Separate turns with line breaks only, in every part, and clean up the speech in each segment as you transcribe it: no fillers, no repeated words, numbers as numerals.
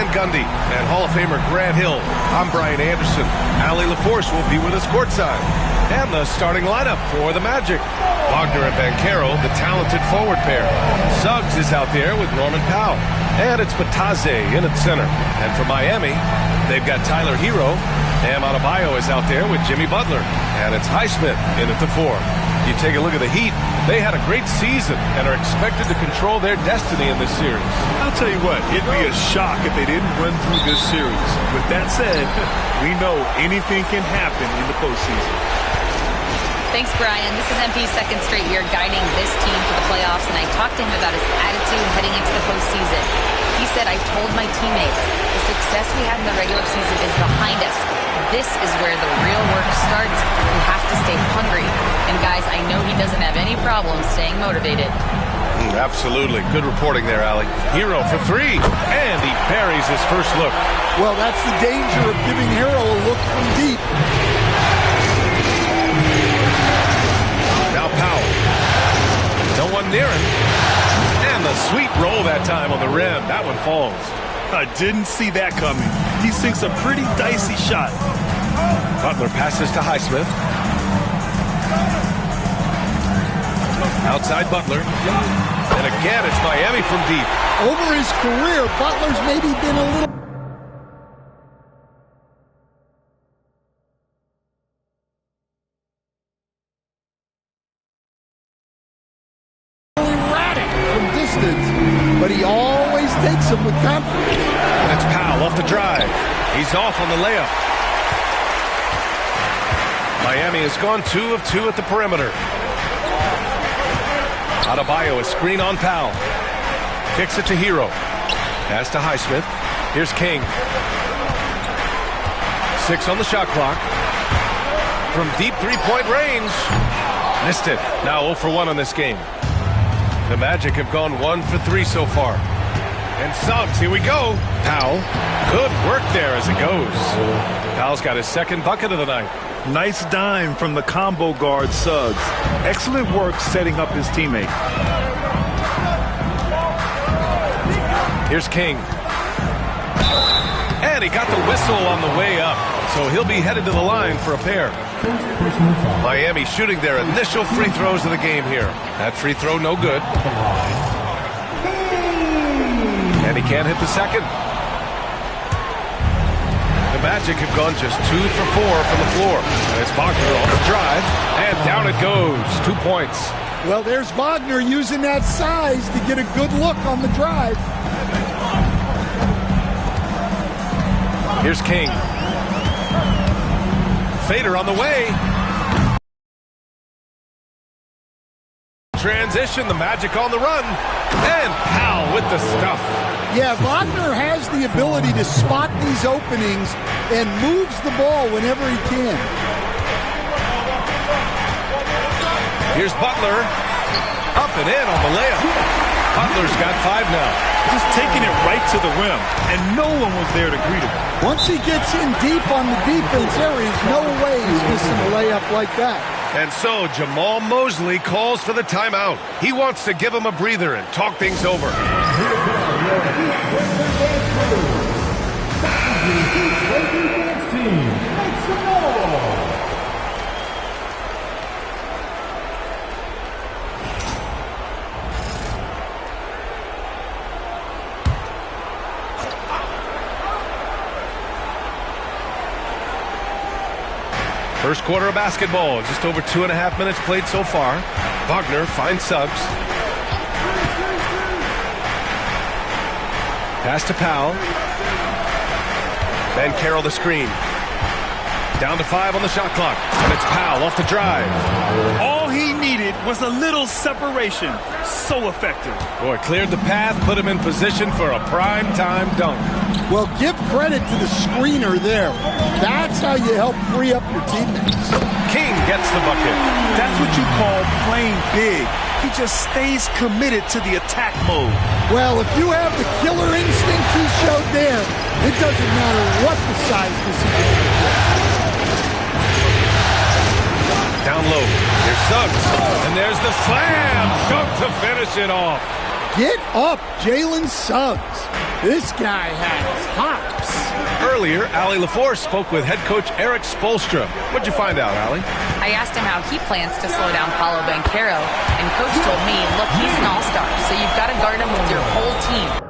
Van Gundy and Hall of Famer Grant Hill. I'm Brian Anderson. Allie LaForce will be with us courtside. And the starting lineup for the Magic. Wagner and Banchero, the talented forward pair. Suggs is out there with Norman Powell. And it's Bataze in at center. And for Miami, they've got Tyler Hero. Bam Adebayo is out there with Jimmy Butler. And it's Highsmith in at the 4. You take a look at the Heat. They had a great season and are expected to control their destiny in this series.
I'll tell you what, it'd be a shock if they didn't run through this series. With that said, we know anything can happen in the postseason.
Thanks, Brian. This is MP's second straight year guiding this team to the playoffs, and I talked to him about his attitude heading into the postseason. He said, I told my teammates, the success we had in the regular season is behind us. This is where the real work starts. We have to stay hungry. And guys, I know he doesn't have any problem staying motivated.
Absolutely. Good reporting there, Allie. Hero for 3, and he buries his first look.
Well, that's the danger of giving Hero a look from deep.
Now Powell. No one near him. And the sweet roll that time on the rim. That one falls.
I didn't see that coming. He sinks a pretty dicey shot.
Butler passes to Highsmith. Outside Butler. And again, it's Miami from deep.
Over his career, Butler's maybe been a little erratic from distance, but he always takes them with confidence.
And it's Powell off the drive. He's off on the layup. Miami has gone 2 of 2 at the perimeter. Adebayo, a screen on Powell. Kicks it to Hero. Pass to Highsmith. Here's King. 6 on the shot clock. From deep three-point range. Missed it. Now 0 for 1 on this game. The Magic have gone 1 for 3 so far. And Suggs, here we go. Powell. Good work there as it goes. Powell's got his second bucket of the night.
Nice dime from the combo guard Suggs. Excellent work setting up his teammate.
Here's King. And he got the whistle on the way up. So he'll be headed to the line for a pair. Miami shooting their initial free throws of the game here. That free throw no good. And he can't hit the second. The Magic have gone just 2 for 4 from the floor. And it's Wagner on the drive. And down it goes. 2 points.
Well, there's Wagner using that size to get a good look on the drive.
Here's King. Fader on the way. Transition, the Magic on the run. And Powell with the stuff.
Yeah, Wagner has the ability to spot these openings and moves the ball whenever he can.
Here's Butler. Up and in on the layup. Butler's got 5 now.
Just taking it right to the rim, and no one was there to greet him.
Once he gets in deep on the defense, there is no way he's missing a layup like that.
And so Jamal Mosley calls for the timeout. He wants to give him a breather and talk things over. First quarter of basketball, just over 2.5 minutes played so far. Wagner finds Suggs. Pass to Powell. Banchero the screen. Down to 5 on the shot clock. And it's Powell off the drive.
All he needed was a little separation. So effective.
Boy, cleared the path, put him in position for a prime-time dunk.
Well, give credit to the screener there. That's how you help free up your teammates.
King gets the bucket.
That's what you call playing big. He just stays committed to the attack mode.
Well, if you have the killer instinct he showed there, it doesn't matter what the size disadvantage is.
Down low. Here's Suggs. And there's the slam. Dunk to finish it off.
Get up, Jalen Suggs. This guy has hops.
Earlier, Allie LaForce spoke with head coach Eric Spoelstra. What'd you find out, Allie?
I asked him how he plans to slow down Paolo Banchero, and coach told me, look, he's an all-star, so you've got to guard him with your whole team.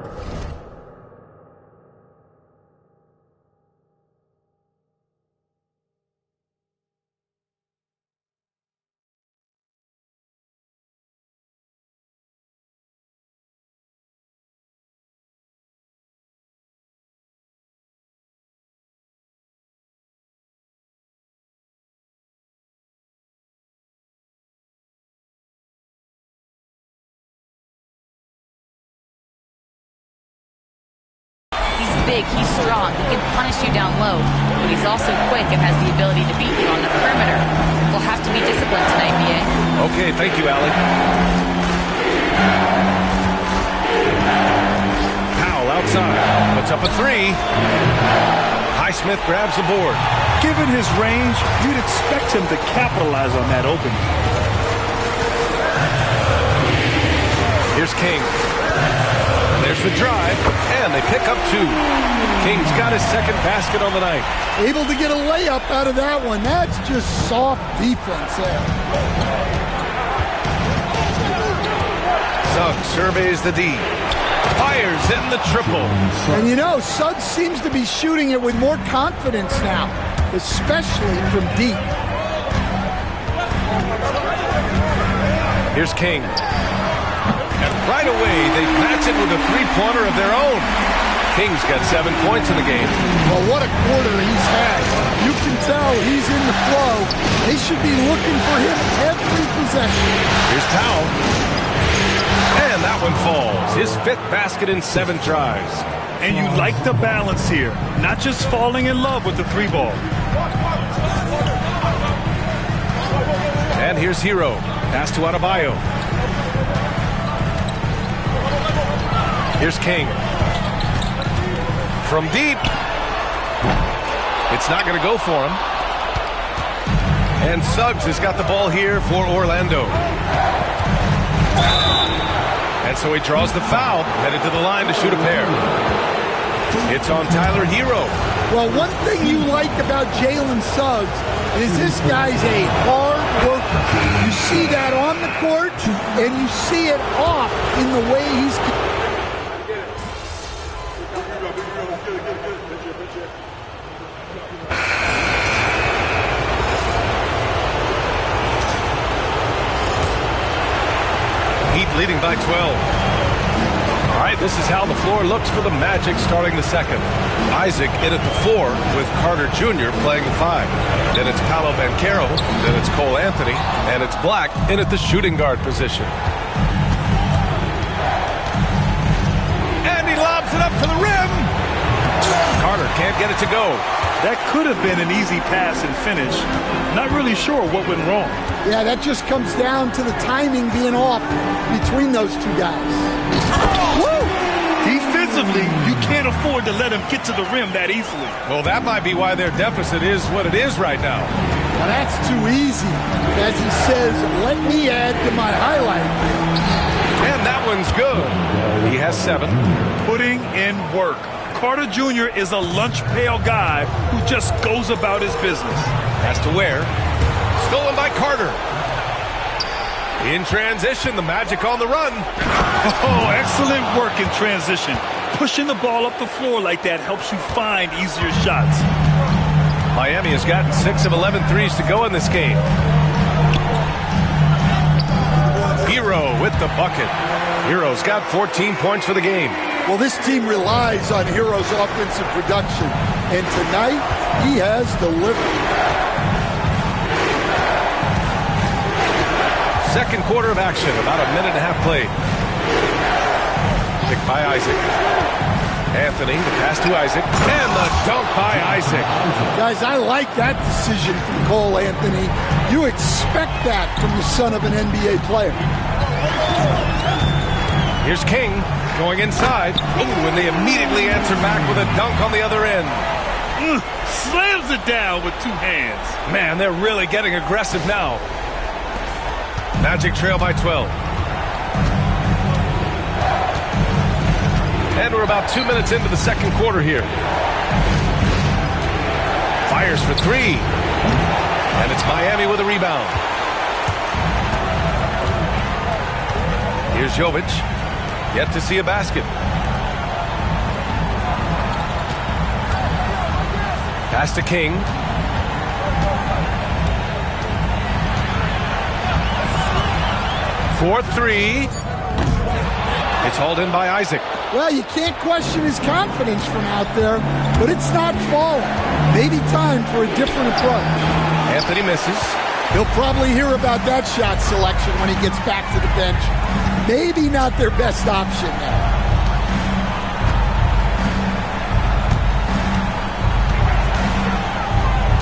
Big, he's strong, he can punish you down low, but he's also quick and has the ability to beat you on the perimeter. We'll have to be disciplined tonight, BA.
Okay, thank you, Allie. Powell outside, puts up a three. Highsmith grabs the board.
Given his range, you'd expect him to capitalize on that opening.
Here's King. There's the drive, and they pick up two. King's got his second basket on the night.
Able to get a layup out of that one. That's just soft defense there.
Suggs surveys the D. Fires in the triple.
And you know, Suggs seems to be shooting it with more confidence now, especially from deep.
Here's King. Right away, they match it with a three-pointer of their own. King's got 7 points in the game.
Well, what a quarter he's had. You can tell he's in the flow. They should be looking for him every possession.
Here's Powell. And that one falls. His 5th basket in 7 tries.
And you like the balance here. Not just falling in love with the three ball.
And here's Hero. Pass to Adebayo. Here's King. From deep. It's not going to go for him. And Suggs has got the ball here for Orlando. And so he draws the foul, headed to the line to shoot a pair. It's on Tyler Hero.
Well, one thing you like about Jalen Suggs is this guy's a hard worker. You see that on the court, and you see it off in the way he's...
Heat leading by 12. All right, this is how the floor looks for the Magic starting the second. Isaac in at the 4 with Carter Jr. playing the 5. Then it's Paolo Banchero, then it's Cole Anthony, and it's Black in at the shooting guard position. And he lobs it up to the rim. Carter can't get it to go.
That could have been an easy pass and finish. Not really sure what went wrong.
Yeah, that just comes down to the timing being off between those two guys.
Woo! Defensively, you can't afford to let him get to the rim that easily.
Well, that might be why their deficit is what it is right now.
Now that's too easy. As he says, let me add to my highlight.
And that one's good. He has 7.
Putting in work. Carter Jr. is a lunch pail guy who just goes about his business.
Has to wear. Stolen by Carter. In transition, the Magic on the run.
Oh, excellent work in transition. Pushing the ball up the floor like that helps you find easier shots.
Miami has gotten 6 of 11 threes to go in this game. Hero with the bucket. Hero's got 14 points for the game.
Well, this team relies on Hero's offensive production, and tonight he has delivered.
Second quarter of action, about a minute and a half played. Picked by Isaac. Anthony, the pass to Isaac, and the dunk by Isaac.
Guys, I like that decision from Cole Anthony. You expect that from the son of an NBA player.
Here's King going inside. Ooh, and they immediately answer back with a dunk on the other end.
Slams it down with 2 hands.
Man, they're really getting aggressive now. Magic trail by 12. And we're about 2 minutes into the second quarter here. Fires for three. And it's Miami with a rebound. Here's Jovic. Yet to see a basket. Pass to King. For three. It's hauled in by Isaac.
Well, you can't question his confidence from out there, but it's not falling. Maybe time for a different approach.
Anthony misses.
He'll probably hear about that shot selection when he gets back to the bench. Maybe not their best option there.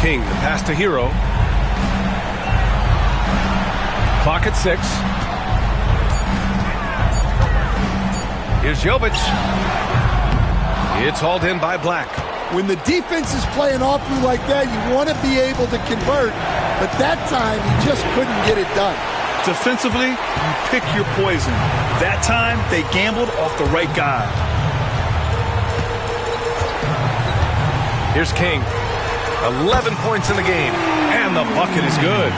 King, the pass to Hero. Clock at 6. Here's Jovic. It's hauled in by Black.
When the defense is playing off you like that, you want to be able to convert, but that time he just couldn't get it done.
Defensively, you pick your poison. That time, they gambled off the right guy.
Here's King. 11 points in the game, and the bucket is good.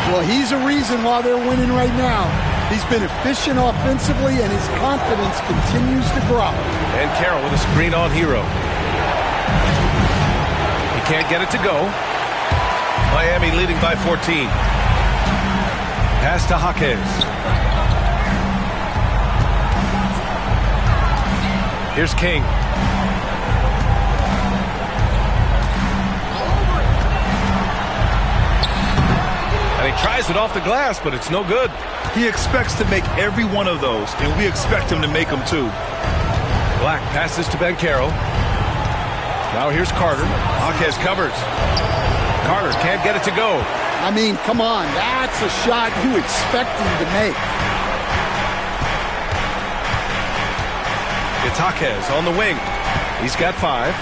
Well, he's a reason why they're winning right now. He's been efficient offensively, and his confidence continues to grow.
And Carroll with a screen on Hero. He can't get it to go. Miami leading by 14. Pass to Jaquez. Here's King. And he tries it off the glass, but it's no good.
He expects to make every one of those, and we expect him to make them too.
Black passes to Banchero. Now here's Carter. Jaquez covers. Carter can't get it to go.
I mean, come on. That's a shot you expect him to make.
It's Jaquez on the wing. He's got 5.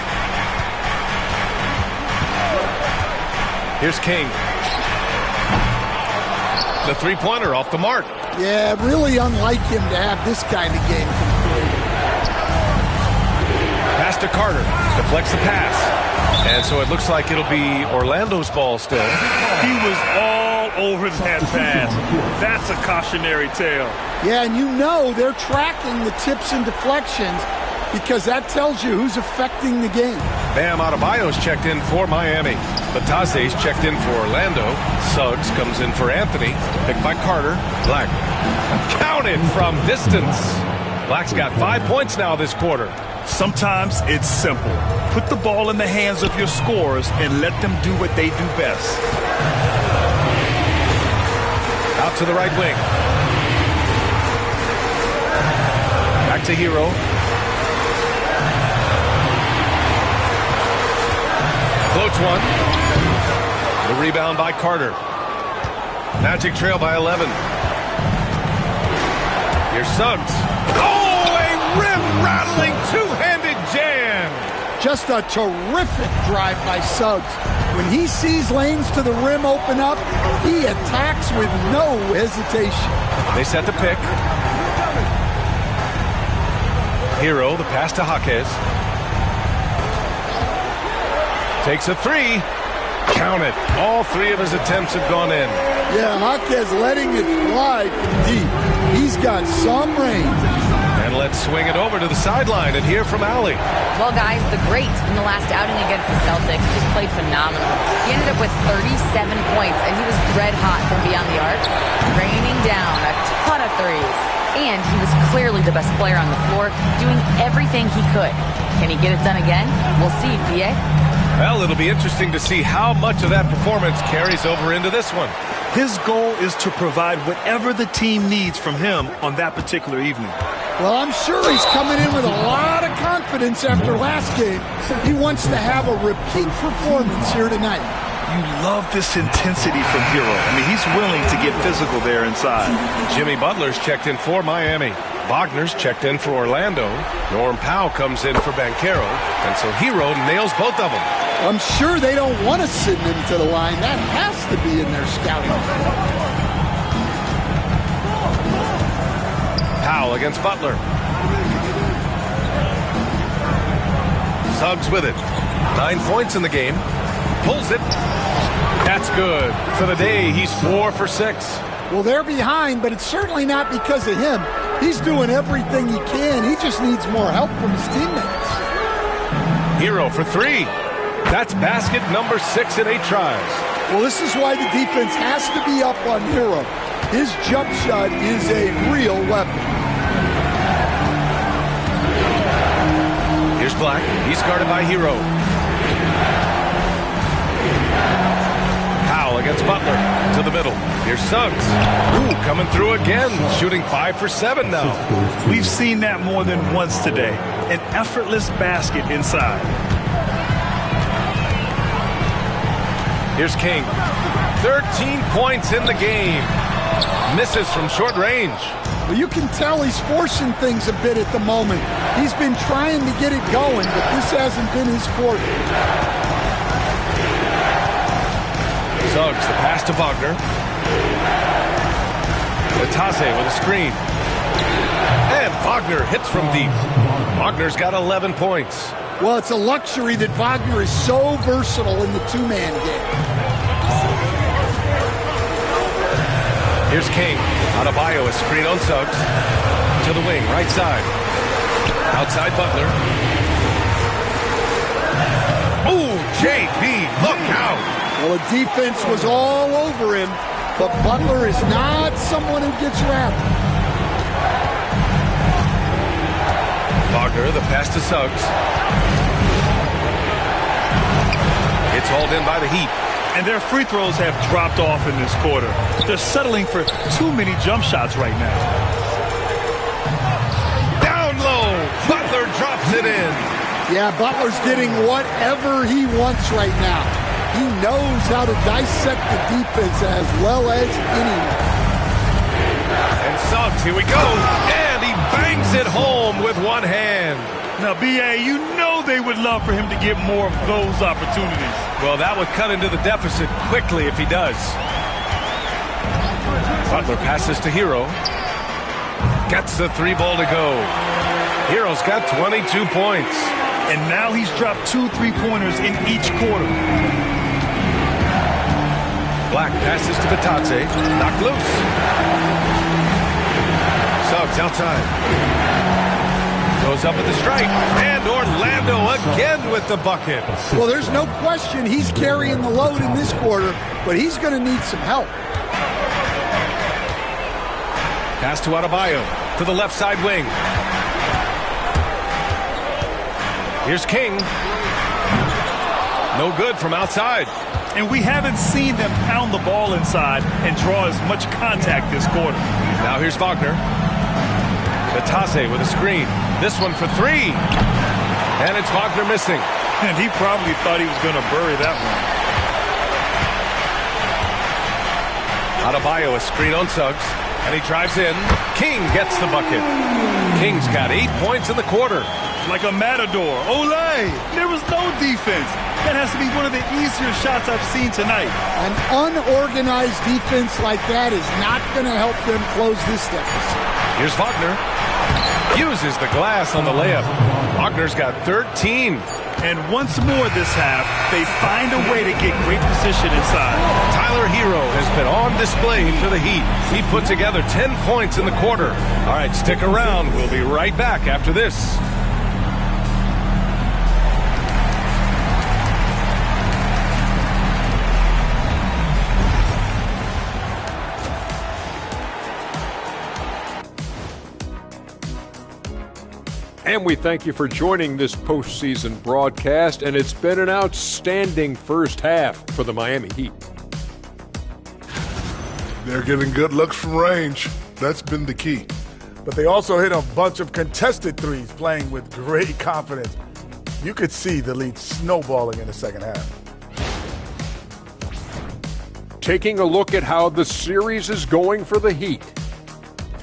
Here's King. The three-pointer off the mark.
Yeah, really unlike him to have this kind of game from 3.
Pass to Carter. Deflects the pass. And so it looks like it'll be Orlando's ball still.
He was all over that pass. That's a cautionary tale.
Yeah, and you know they're tracking the tips and deflections because that tells you who's affecting the game.
Bam Adebayo's checked in for Miami. Batase's checked in for Orlando. Suggs comes in for Anthony. Picked by Carter. Black. Counted from distance. Black's got 5 points now this quarter.
Sometimes it's simple. Put the ball in the hands of your scorers and let them do what they do best.
Out to the right wing. Back to Hero. Floats one. The rebound by Carter. Magic trail by 11. Here's Suggs. Oh, a rim-rattling two-handed jam.
Just a terrific drive by Suggs. When he sees lanes to the rim open up, he attacks with no hesitation.
They set the pick. Hero, the pass to Jaquez. Takes a three. Count it. All 3 of his attempts have gone in.
Yeah, Jaquez letting it fly from deep. He's got some range.
And let's swing it over to the sideline and hear from Allie.
Well, guys, the great in the last outing against the Celtics just played phenomenal. He ended up with 37 points, and he was red hot from beyond the arc, raining down a ton of threes. And he was clearly the best player on the floor, doing everything he could. Can he get it done again? We'll see, PA.
Well, it'll be interesting to see how much of that performance carries over into this one.
His goal is to provide whatever the team needs from him on that particular evening.
Well, I'm sure he's coming in with a lot of confidence after last game. He wants to have a repeat performance here tonight.
You love this intensity from Hero. I mean, he's willing to get physical there inside.
Jimmy Butler's checked in for Miami. Wagner's checked in for Orlando. Norm Powell comes in for Banchero. And so Hero nails both of them.
I'm sure they don't want to send him to the line. That has to be in their scouting. Powell
against Butler. Suggs with it. 9 points in the game. Pulls it. That's good. For the day, he's 4 for 6.
Well, they're behind, but it's certainly not because of him. He's doing everything he can. He just needs more help from his teammates.
Hero for 3. That's basket number 6 in 8 tries.
Well, this is why the defense has to be up on Hero. His jump shot is a real weapon.
Here's Black. He's guarded by Hero. Powell against Butler. To the middle. Here's Suggs. Ooh, coming through again. Shooting 5 for 7 now.
We've seen that more than once today. An effortless basket inside.
Here's King. 13 points in the game. Misses from short range.
Well, you can tell he's forcing things a bit at the moment. He's been trying to get it going, but this hasn't been his quarter.
Suggs, the pass to Wagner. Natase with a screen. And Wagner hits from deep. Wagner's got 11 points.
Well, it's a luxury that Wagner is so versatile in the two-man game.
Here's King. Adebayo, a screen on Suggs. To the wing, right side. Outside Butler. Ooh, JB, look out.
Well, the defense was all over him, but Butler is not someone who gets rattled.
Wagner, the pass to Suggs. It's hauled in by the Heat.
And their free throws have dropped off in this quarter. They're settling for too many jump shots right now.
Down low. Butler drops it in.
Yeah, Butler's getting whatever he wants right now. He knows how to dissect the defense as well as anyone.
And Suggs, here we go. And he bangs it home with one hand.
Now, B.A., you know they would love for him to get more of those opportunities.
Well, that would cut into the deficit quickly if he does. Butler passes to Hero. Gets the 3 ball to go. Hero's got 22 points.
And now he's dropped 2 3-pointers in each quarter.
Black passes to Batatse. Knocked loose. Suggs outside. Goes up at the stripe. And Orlando again with the bucket.
Well, there's no question he's carrying the load in this quarter, but he's going to need some help.
Pass to Adebayo. To the left side wing. Here's King. No good from outside.
And we haven't seen them pound the ball inside and draw as much contact this quarter.
Now here's Wagner. Batase with a screen. This one for 3. And it's Wagner missing.
And he probably thought he was going to bury that one.
Adebayo, a screen on Suggs. And he drives in. King gets the bucket. King's got 8 points in the quarter.
Like a matador. Olay! There was no defense. That has to be one of the easier shots I've seen tonight.
An unorganized defense like that is not going to help them close this deficit.
Here's Wagner. Uses the glass on the layup. Wagner's got 13.
And once more this half, they find a way to get great position inside.
Tyler Hero has been on display for the Heat. He put together 10 points in the quarter. All right, stick around. We'll be right back after this.
And we thank you for joining this postseason broadcast, and it's been an outstanding first half for the Miami Heat.
They're getting good looks from range. That's been the key.
But they also hit a bunch of contested threes, playing with great confidence. You could see the lead snowballing in the second half.
Taking a look at how the series is going for the Heat.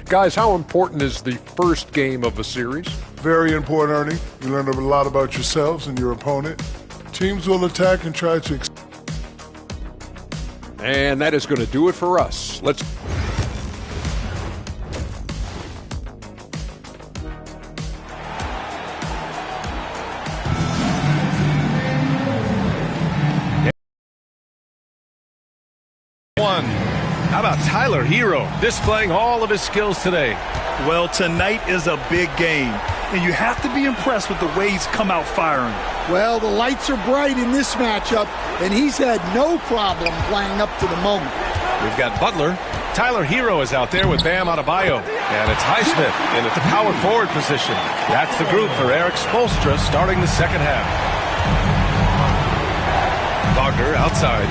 Guys, how important is the first game of a series?
Very important, Ernie. You learn a lot about yourselves and your opponent. Teams will attack and try to...
And that is going to do it for us. Let's...
Tyler Hero displaying all of his skills today.
Well, tonight is a big game, and you have to be impressed with the way he's come out firing.
Well, the lights are bright in this matchup, and he's had no problem playing up to the moment.
We've got Butler. Tyler Hero is out there with Bam Adebayo. And it's Highsmith in at the power forward position. That's the group for Eric Spoelstra starting the second half. Wagner outside.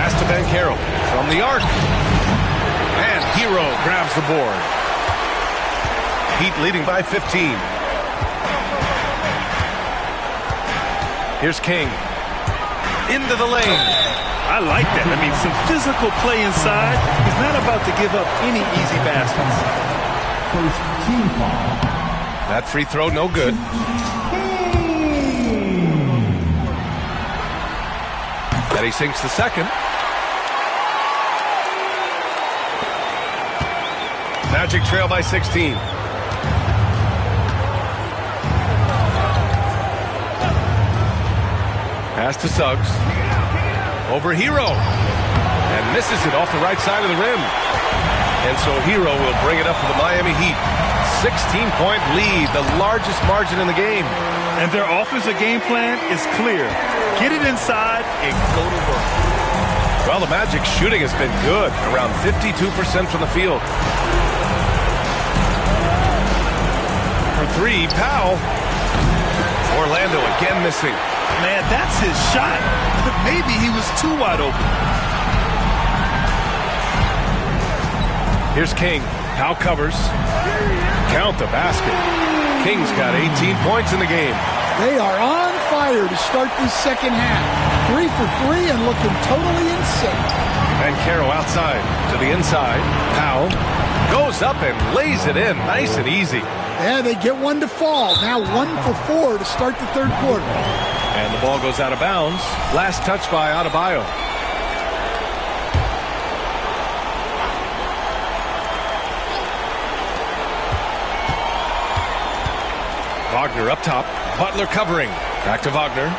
Pass to Banchero from the arc. And Hero grabs the board. Heat leading by 15. Here's King. Into the lane.
I like that. I mean, some physical play inside. He's not about to give up any easy baskets.
First team foul.
That free throw, no good. And he sinks the second. Magic trail by 16. Pass to Suggs. Over Hero. And misses it off the right side of the rim. And so Hero will bring it up for the Miami Heat. 16-point lead, the largest margin in the game.
And their offensive game plan is clear. Get it inside and go to work.
Well, the Magic shooting has been good, around 52% from the field. For three, Powell. Orlando again missing.
Man, that's his shot. But maybe he was too wide open.
Here's King. Powell covers. Count the basket. King's got 18 points in the game.
They are on fire to start this second half. 3 for 3 and looking totally in sync.
Banchero outside to the inside. Powell goes up and lays it in. Nice and easy.
Yeah, they get one to fall. Now 1 for 4 to start the third quarter.
And the ball goes out of bounds. Last touch by Adebayo. Wagner up top. Butler covering. Back to Wagner.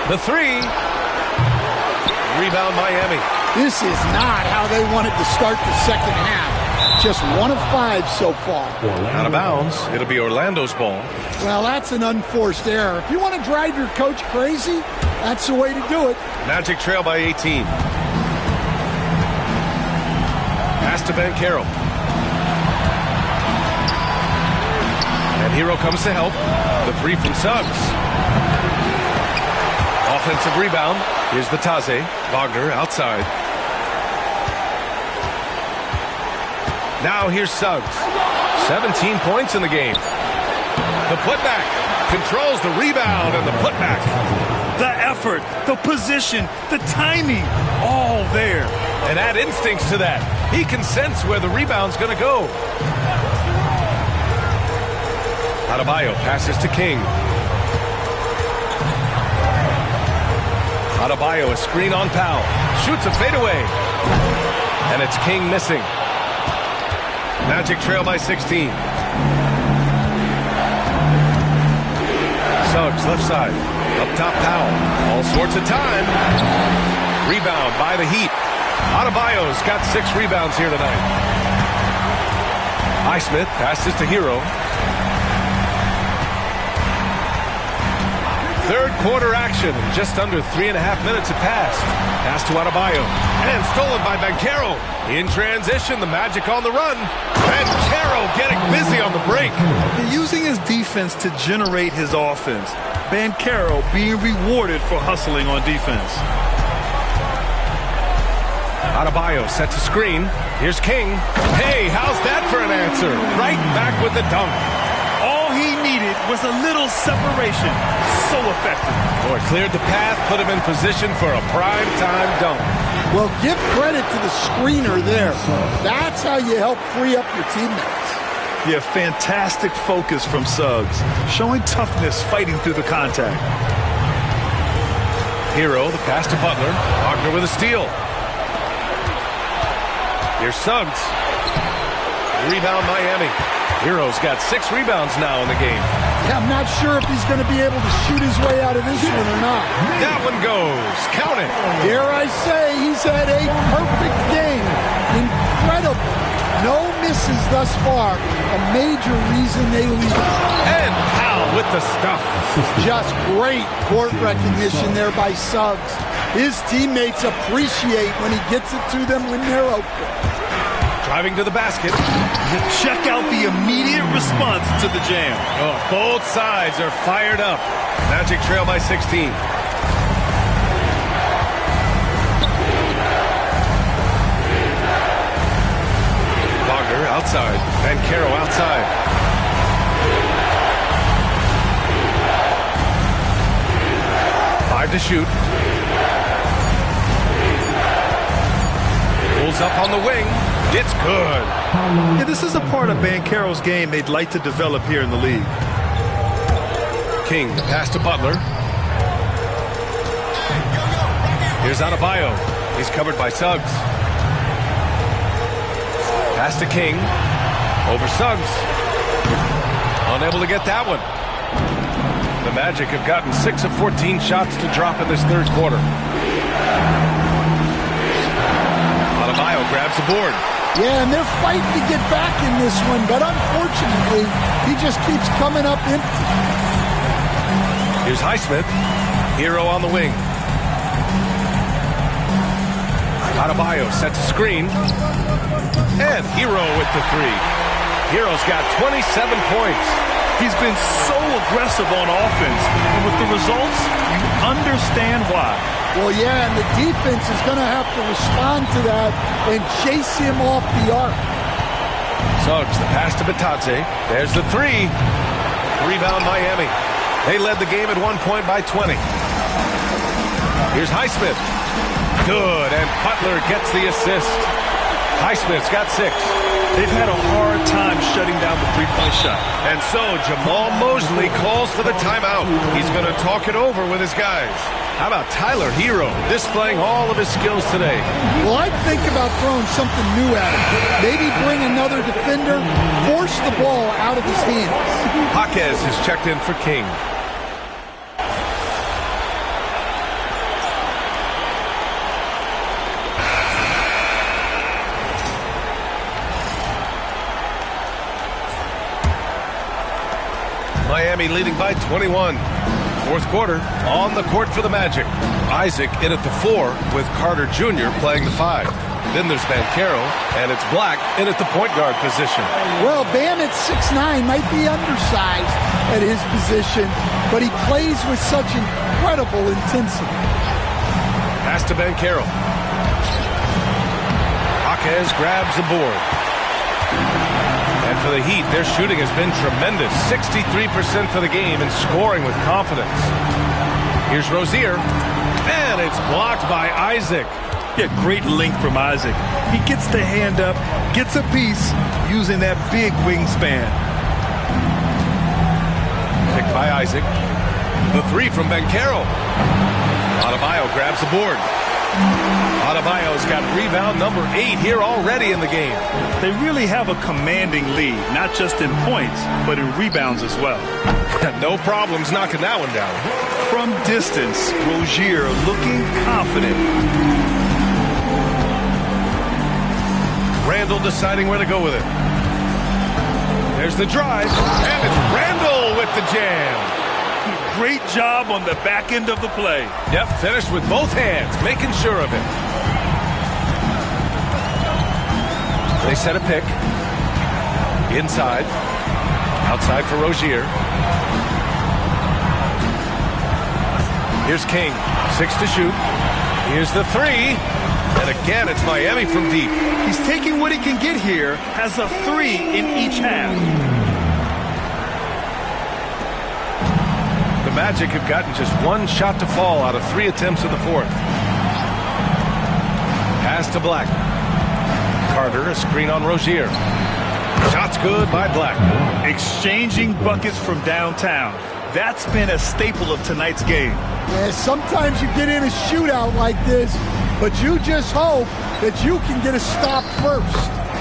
The three. Rebound Miami.
This is not how they wanted to start the second half. Just 1 of 5 so far.
Out of bounds. It'll be Orlando's ball.
Well, that's an unforced error. If you want to drive your coach crazy, that's the way to do it.
Magic trail by 18. Pass to Banchero. And Hero comes to help. The three from Suggs. Offensive rebound. Here's Batase. Wagner outside. Now here's Suggs. 17 points in the game. The putback. Controls the rebound and the putback.
The effort, the position, the timing, all there.
And add instincts to that. He can sense where the rebound's going to go. Adebayo passes to King. Adebayo, a screen on Powell. Shoots a fadeaway. And it's King missing. Magic trail by 16. Suggs left side. Up top Powell. All sorts of time. Rebound by the Heat. Adebayo's got 6 rebounds here tonight. Highsmith passes to Hero. Third quarter action. Just under 3.5 minutes have passed. Pass to Adebayo. And stolen by Banchero. In transition, the Magic on the run. Banchero getting busy on the break.
Using his defense to generate his offense. Banchero being rewarded for hustling on defense.
Adebayo sets a screen. Here's King. Hey, how's that for an answer? Right back with the dunk.
All he needed was a little separation. So effective.
Boy, cleared the path, put him in position for a prime-time dunk.
Well, give credit to the screener there. That's how you help free up your teammates.
Yeah, fantastic focus from Suggs. Showing toughness fighting through the contact.
Hero, the pass to Butler. Wagner with a steal. Here's Suggs. Rebound Miami. Hero's got 6 rebounds now in the game.
Yeah, I'm not sure if he's going to be able to shoot his way out of this one or not.
That one goes. Count it.
Dare I say, he's had a perfect game. Incredible. No misses thus far. A major reason they lead.
And Powell with the stuff.
Just great court recognition there by Suggs. His teammates appreciate when he gets it to them when they're open.
Driving to the basket.
Check out the immediate response to the jam.
Oh, both sides are fired up. Magic trail by 16. Wagner outside. Banchero outside. Five to shoot. Pulls up on the wing. It's good.
Yeah, this is a part of Banchero's game they'd like to develop here in the league.
King, the pass to Butler. Here's Adebayo. He's covered by Suggs. Pass to King. Over Suggs. Unable to get that one. The Magic have gotten 6 of 14 shots to drop in this third quarter. Adebayo grabs the board.
Yeah, and they're fighting to get back in this one, but unfortunately, he just keeps coming up empty.
Here's Highsmith. Hero on the wing. Adebayo sets a screen. And Hero with the 3. Hero's got 27 points.
He's been so aggressive on offense, and with the results, you understand why.
Well, yeah, and the defense is going to have to respond to that and chase him off the arc.
Suggs, the pass to Batadze. There's the 3. Rebound Miami. They led the game at 1 point by 20. Here's Highsmith. Good, and Butler gets the assist. Highsmith's got 6.
They've had a hard time shutting down the three-point shot.
And so Jamal Mosley calls for the timeout. He's going to talk it over with his guys. How about Tyler Hero displaying all of his skills today?
Well, I'd think about throwing something new at him. Maybe bring another defender, force the ball out of his hands.
Jaquez has checked in for King. Miami leading by 21. Fourth quarter, on the court for the Magic. Isaac in at the 4 with Carter Jr. playing the 5. Then there's Banchero, and it's Black in at the point guard position.
Well, Bam at 6'9" might be undersized at his position, but he plays with such incredible intensity.
Pass to Banchero. Jaquez grabs the board. And for the Heat, their shooting has been tremendous. 63% for the game and scoring with confidence. Here's Rozier. And it's blocked by Isaac.
Yeah, great length from Isaac. He gets the hand up, gets a piece using that big wingspan.
Picked by Isaac. The 3 from Banchero. Adebayo grabs the board. Adebayo's got rebound number 8 here already in the game.
They really have a commanding lead, not just in points, but in rebounds as well.
No problems knocking that one down.
From distance, Rozier looking confident.
Randall deciding where to go with it. There's the drive, and it's Randall with the jam.
Great job on the back end of the play.
Yep, finished with both hands, making sure of it. They set a pick. Inside. Outside for Rozier. Here's King. 6 to shoot. Here's the 3. And again, it's Miami from deep.
He's taking what he can get here. Has a 3 in each half.
The Magic have gotten just 1 shot to fall out of 3 attempts in the fourth. Pass to Black. Carter, a screen on Rozier. Shot's good by Black.
Exchanging buckets from downtown. That's been a staple of tonight's game.
Yeah, sometimes you get in a shootout like this, but you just hope that you can get a stop first.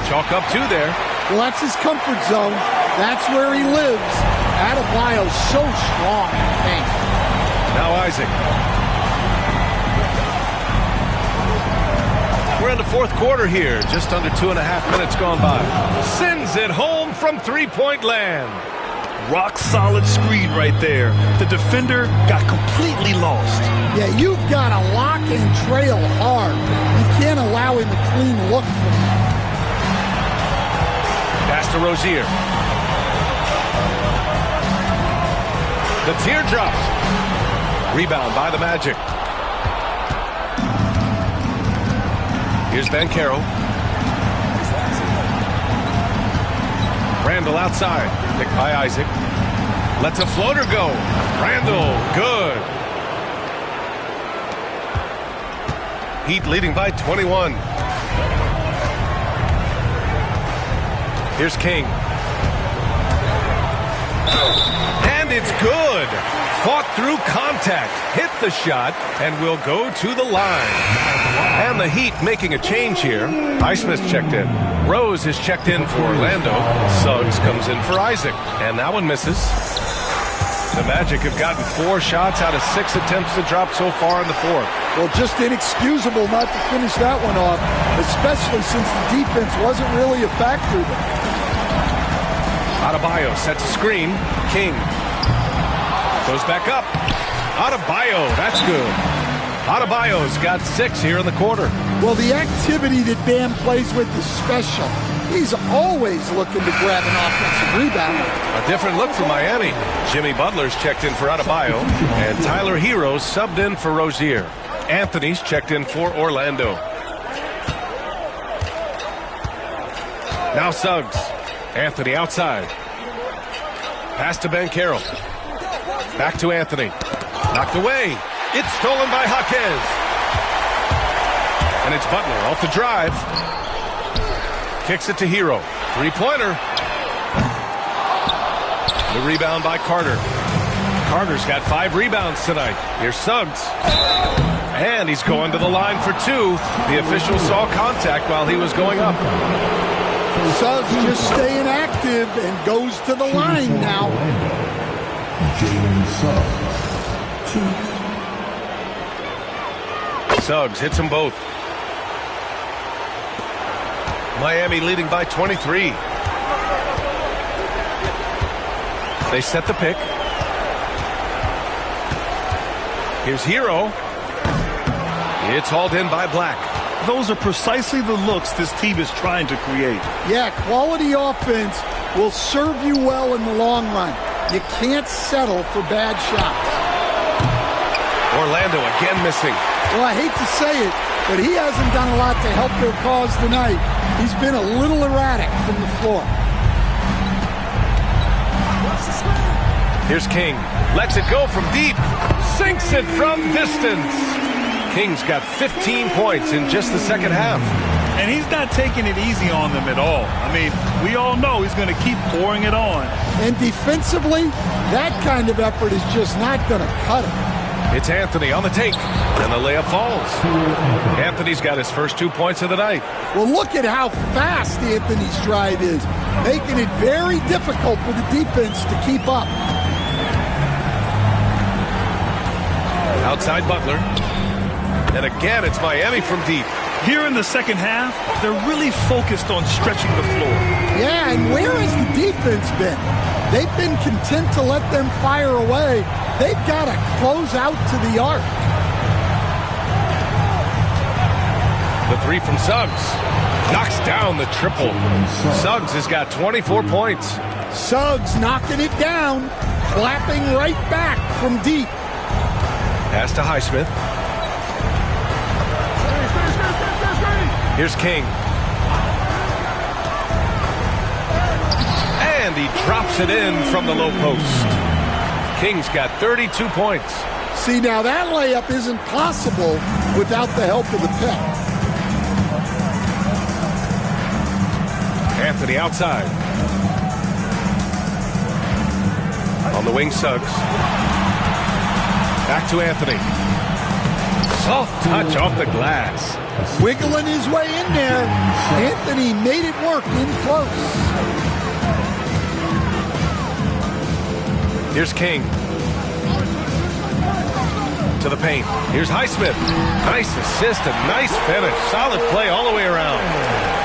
Chalk up 2 there.
Well, that's his comfort zone. That's where he lives. Adebayo's so strong in the paint.
Now Isaac. We're in the fourth quarter here. Just under 2.5 minutes gone by. Sends it home from three-point land.
Rock solid screen right there. The defender got completely lost.
Yeah, you've got to lock and trail hard. You can't allow him a clean look from that.
Pass to Rozier. The teardrops. Rebound by the Magic. Here's Banchero. Randall outside. Picked by Isaac. Lets a floater go. Randall, good. Heat leading by 21. Here's King. And it's good. Fought through contact. Hit the shot and will go to the line. And the Heat making a change here. Highsmith checked in. Rose is checked in for Orlando. Suggs comes in for Isaac. And that one misses. The Magic have gotten 4 shots out of 6 attempts to drop so far in the fourth.
Well, just inexcusable not to finish that one off, especially since the defense wasn't really a factor there.
Adebayo sets a screen. King goes back up. Adebayo, that's good. Adebayo's got 6 here in the quarter.
Well, the activity that Bam plays with is special. He's always looking to grab an offensive rebound.
A different look for Miami. Jimmy Butler's checked in for Adebayo, and Tyler Hero subbed in for Rozier. Anthony's checked in for Orlando. Now Suggs. Anthony outside. Pass to Banchero. Back to Anthony. Knocked away. It's stolen by Jaquez. And it's Butler off the drive. Kicks it to Hero. Three-pointer. The rebound by Carter. Carter's got 5 rebounds tonight. Here's Suggs. And he's going to the line for 2. The official saw contact while he was going up.
Suggs just staying active and goes to the line now.
Jalen Suggs, 2.
Suggs hits them both. Miami leading by 23. They set the pick. Here's Hero. It's hauled in by Black.
Those are precisely the looks this team is trying to create.
Yeah, quality offense will serve you well in the long run. You can't settle for bad shots.
Orlando again missing.
Well, I hate to say it, but he hasn't done a lot to help their cause tonight. He's been a little erratic from the floor.
Here's King. Lets it go from deep. Sinks it from distance. King's got 15 points in just the second half.
And he's not taking it easy on them at all. I mean, we all know he's going to keep pouring it on.
And defensively, that kind of effort is just not going to cut it.
It's Anthony on the take, and the layup falls. Anthony's got his first 2 points of the night.
Well, look at how fast Anthony's drive is, making it very difficult for the defense to keep up.
Outside Butler. And again, it's Miami from deep.
Here in the second half, they're really focused on stretching the floor.
Yeah, and where has the defense been? They've been content to let them fire away. They've got to close out to the arc.
The 3 from Suggs. Knocks down the triple. Suggs has got 24 points.
Suggs knocking it down, clapping right back from deep.
Pass to Highsmith. Here's King. And he drops it in from the low post. King's got 32 points.
See, now that layup isn't possible without the help of the pick.
Anthony outside. On the wing, Suggs. Back to Anthony. Soft touch off the glass.
Wiggling his way in there. Anthony made it work in close.
Here's King. To the paint. Here's Highsmith. Nice assist and nice finish. Solid play all the way around.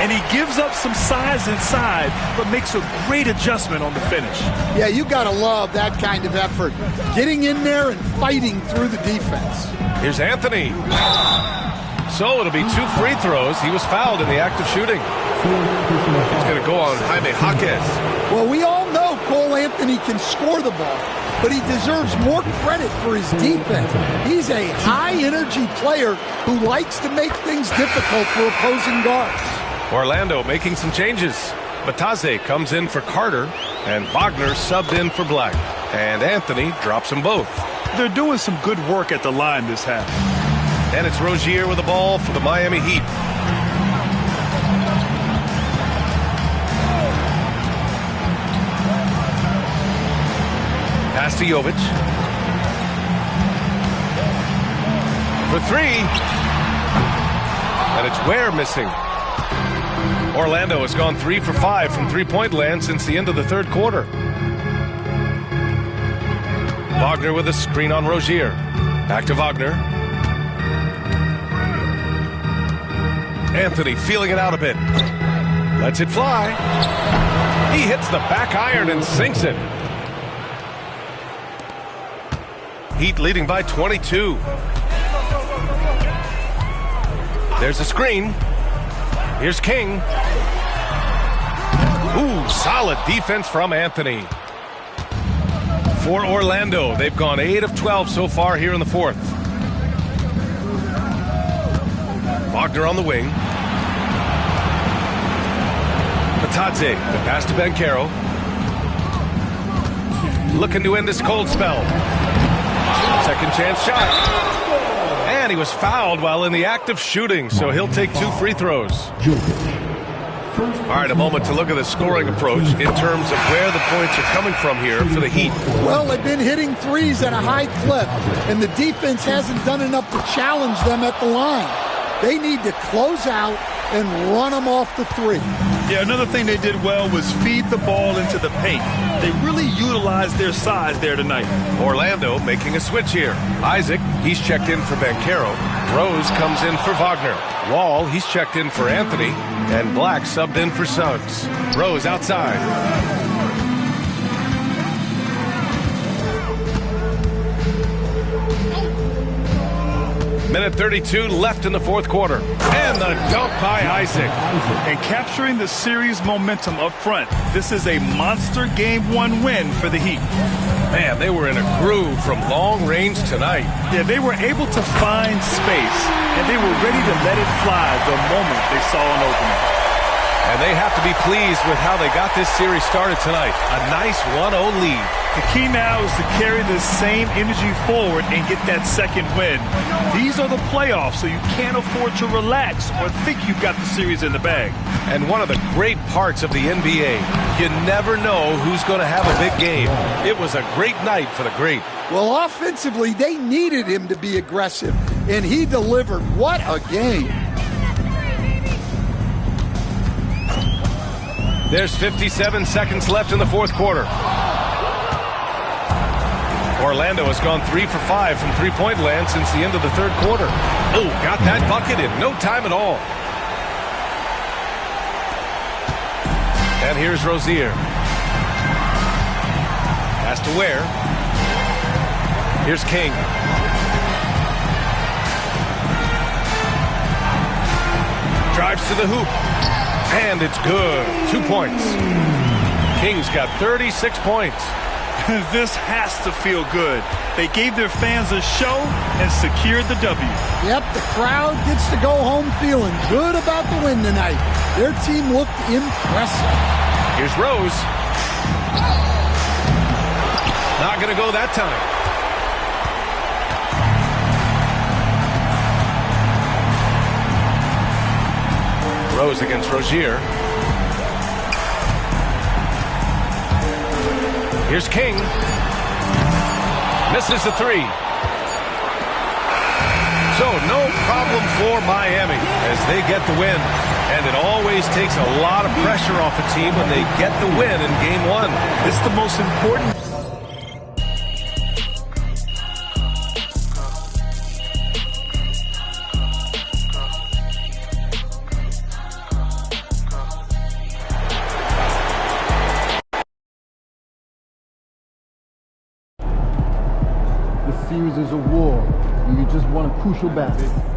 And he gives up some size inside, but makes a great adjustment on the finish.
Yeah, you got to love that kind of effort. Getting in there and fighting through the defense.
Here's Anthony. So it'll be 2 free throws. He was fouled in the act of shooting. It's going to go on Jaime Jaquez.
Well, we all know Cole Anthony can score the ball, but he deserves more credit for his defense. He's a high-energy player who likes to make things difficult for opposing guards.
Orlando making some changes. Bataze comes in for Carter, and Wagner subbed in for Black. And Anthony drops them both.
They're doing some good work at the line this half.
And it's Rozier with the ball for the Miami Heat. Pass to Jovic. For 3. And it's Ware missing. Orlando has gone 3 for 5 from three-point land since the end of the third quarter. Wagner with a screen on Rozier. Back to Wagner. Anthony feeling it out a bit. Lets it fly. He hits the back iron and sinks it. Heat leading by 22. There's a screen. Here's King. Ooh, solid defense from Anthony. For Orlando, they've gone 8 of 12 so far here in the fourth. Wagner on the wing. Bataze, the pass to Banchero. Looking to end this cold spell. Second chance shot. And he was fouled while in the act of shooting, so he'll take 2 free throws. All right, a moment to look at the scoring approach in terms of where the points are coming from here for the Heat.
Well, they've been hitting threes at a high clip, and the defense hasn't done enough to challenge them at the line. They need to close out and run them off the 3.
Yeah, another thing they did well was feed the ball into the paint. They really utilized their size there tonight.
Orlando making a switch here. Isaac, he's checked in for Banchero. Rose comes in for Wagner. Wall, he's checked in for Anthony. And Black subbed in for Suggs. Rose outside. Minute 32 left in the fourth quarter. And the dunk by Isaac.
And capturing the series momentum up front. This is a monster Game 1 win for the Heat.
Man, they were in a groove from long range tonight.
Yeah, they were able to find space, and they were ready to let it fly the moment they saw an opening.
And they have to be pleased with how they got this series started tonight. A nice 1-0 lead.
The key now is to carry this same energy forward and get that second win. These are the playoffs, so you can't afford to relax or think you've got the series in the bag.
And one of the great parts of the NBA, you never know who's going to have a big game. It was a great night for the great.
Well, offensively, they needed him to be aggressive, and he delivered. What a game.
There's 57 seconds left in the fourth quarter. Orlando has gone 3 for 5 from three-point land since the end of the third quarter. Oh, got that bucket in no time at all. And here's Rozier. Pass to Ware. Here's King. Drives to the hoop. And it's good. 2 points. King's got 36 points.
This has to feel good. They gave their fans a show and secured the W.
Yep, the crowd gets to go home feeling good about the win tonight. Their team looked impressive.
Here's Rose. Not going to go that time. Rose against Rozier. Here's King. Misses the 3. So no problem for Miami as they get the win. And it always takes a lot of pressure off a team when they get the win in Game 1.
It's the most important.
series is a war, and you just won a crucial battle.